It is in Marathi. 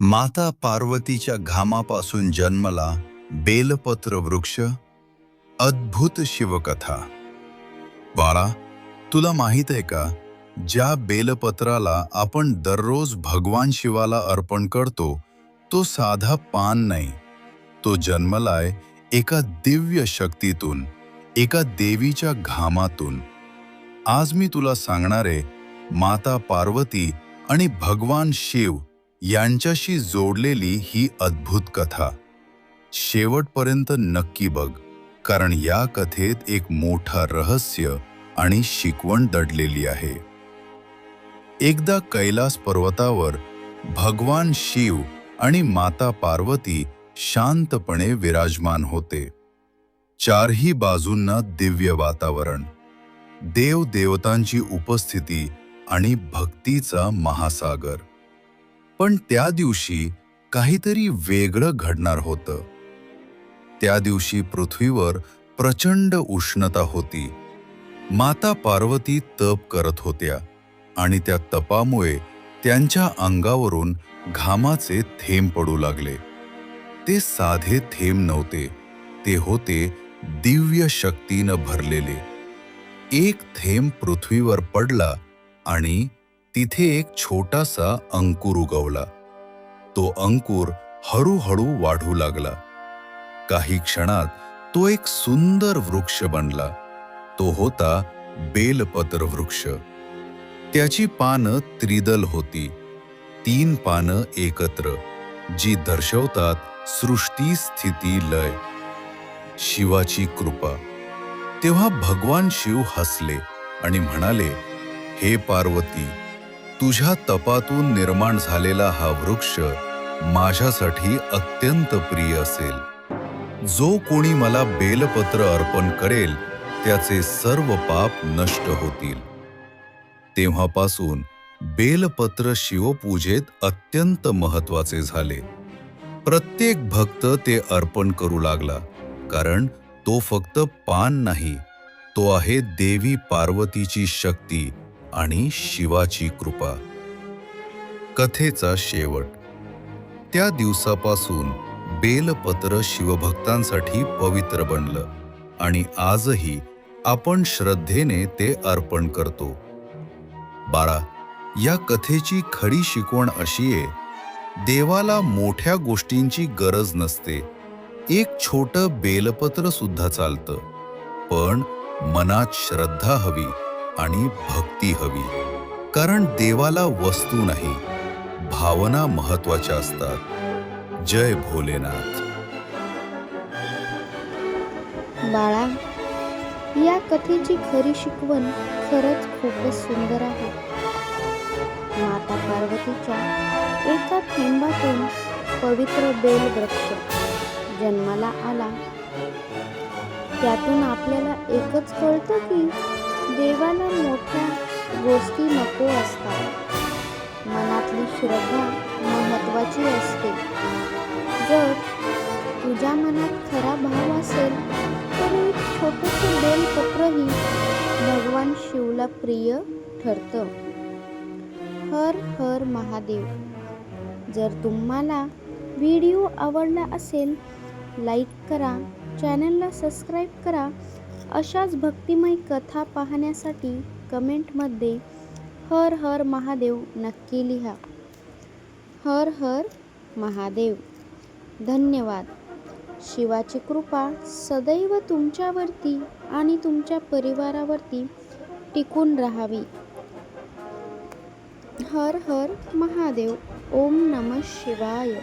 माता पार्वतीच्या घामापासून जन्मला बेलपत्र वृक्ष. अद्भुत शिवकथा. बाळा, तुला माहित आहे का, ज्या बेलपत्राला आपण दररोज भगवान शिवाला अर्पण करतो, तो साधा पान नाही. तो जन्मलाय एका दिव्य शक्तीतून, एका देवीच्या घामातून. आज मी तुला सांगणारे माता पार्वती आणि भगवान शिव यांच्याशी जोडलेली ही अद्भुत कथा. शेवटपर्यंत नक्की बघ, कारण या कथेत एक मोठा रहस्य आणि शिकवण दडलेली आहे. एकदा कैलास पर्वतावर भगवान शिव आणि माता पार्वती शांतपणे विराजमान होते. चारही बाजूंना दिव्य वातावरण, देव देवतांची उपस्थिती आणि भक्तीचा महासागर. पण त्या दिवशी काहीतरी वेगळं घडणार होतं. त्या दिवशी पृथ्वीवर प्रचंड उष्णता होती. माता पार्वती तप करत होत्या आणि त्या तपामुळे त्यांच्या अंगावरून घामाचे थेंब पडू लागले. ते साधे थेंब नव्हते, ते होते दिव्य शक्तीनं भरलेले. एक थेंब पृथ्वीवर पडला आणि तिथे एक छोटासा अंकुर उगवला. तो अंकुर हळूहळू वाढू लागला. काही क्षणात तो एक सुंदर वृक्ष बनला. तो होता बेलपत्र वृक्ष. त्याची पानं त्रिदल होती, 3 पानं एकत्र, जी दर्शवतात सृष्टी, स्थिती, लय, शिवाची कृपा. तेव्हा भगवान शिव हसले आणि म्हणाले, हे पार्वती, तुझ्या तपातून निर्माण झालेला हा वृक्ष माझ्यासाठी अत्यंत प्रिय असेल. जो कोणी मला बेलपत्र अर्पण करेल, त्याचे सर्व पाप नष्ट होतील. तेव्हापासून बेलपत्र शिवपूजेत अत्यंत महत्वाचे झाले. प्रत्येक भक्त ते अर्पण करू लागला, कारण तो फक्त पान नाही, तो आहे देवी पार्वतीची शक्ती आणि शिवाची कृपा. कथेचा शेवट. त्या दिवसापासून बेलपत्र शिवभक्तांसाठी पवित्र बनलं आणि आजही आपण श्रद्धेने ते अर्पण करतो. बाळा, या कथेची खरी शिकवण अशी आहे, देवाला मोठ्या गोष्टींची गरज नसते. एक छोटं बेलपत्र सुद्धा चालतं, पण मनात श्रद्धा हवी आणि भक्ती हवी. कारण देवाला वस्तू नाही, भावना महत्वाच्या असतात. जय भोलेनाथ. बाळा, या कथेची खरी शिकवण खरंच खूपच सुंदर आहे. माता पार्वतीच्या एका थेंबातून पवित्र बेल वृक्ष जन्माला आला. त्यातून आपल्याला एकच कळतं की देवाला मोठ्या गोष्टी नको असतात, मनातली श्रद्धा महत्वाची असते. जर तुझ्या मनात खरा भाव असेल तर एक छोटंसं बेलपत्रही भगवान शिवला प्रिय ठरतं. हर हर महादेव. जर तुम्हाला व्हिडिओ आवडला असेल, लाईक करा, चॅनलला सबस्क्राईब करा. अशाच भक्तिमय कथा पाहण्यासाठी कमेंटमध्ये हर हर महादेव नक्की लिहा. हर हर महादेव. धन्यवाद. शिवाची कृपा सदैव तुमच्यावरती आणि तुमच्या परिवारावरती टिकून राहावी. हर हर महादेव. ओम नमः शिवाय.